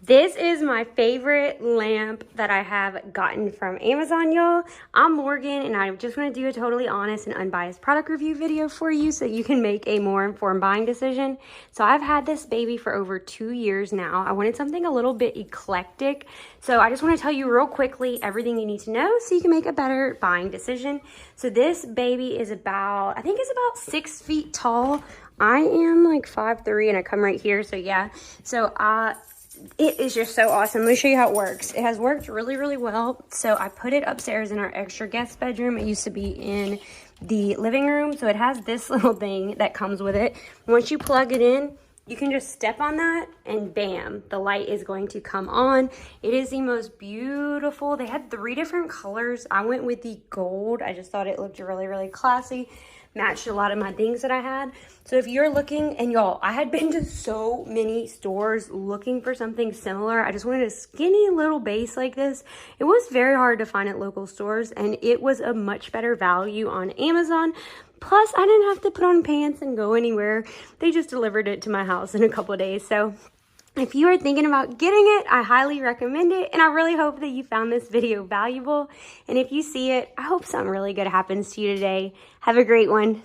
This is my favorite lamp that I have gotten from Amazon, y'all. I'm Morgan, and I just want to do a totally honest and unbiased product review video for you so you can make a more informed buying decision. So I've had this baby for over 2 years now. I wanted something a little bit eclectic. So I just want to tell you real quickly everything you need to know so you can make a better buying decision. So this baby is about, I think it's about 6 feet tall. I am like 5'3" and I come right here. So yeah, so it is just so awesome. Let me show you how it works. It has worked really, really well. So I put it upstairs in our extra guest bedroom. It used to be in the living room. So it has this little thing that comes with it. Once you plug it in, you can just step on that and bam, the light is going to come on. It is the most beautiful. They had 3 different colors. I went with the gold. I just thought it looked really, really classy. Matched a lot of my things that I had. So if you're looking, and y'all, I had been to so many stores looking for something similar. I just wanted a skinny little base like this. It was very hard to find at local stores, and it was a much better value on Amazon. Plus, I didn't have to put on pants and go anywhere. They just delivered it to my house in a couple of days. So if you are thinking about getting it, I highly recommend it, and I really hope that you found this video valuable. And if you see it, I hope something really good happens to you today. Have a great one.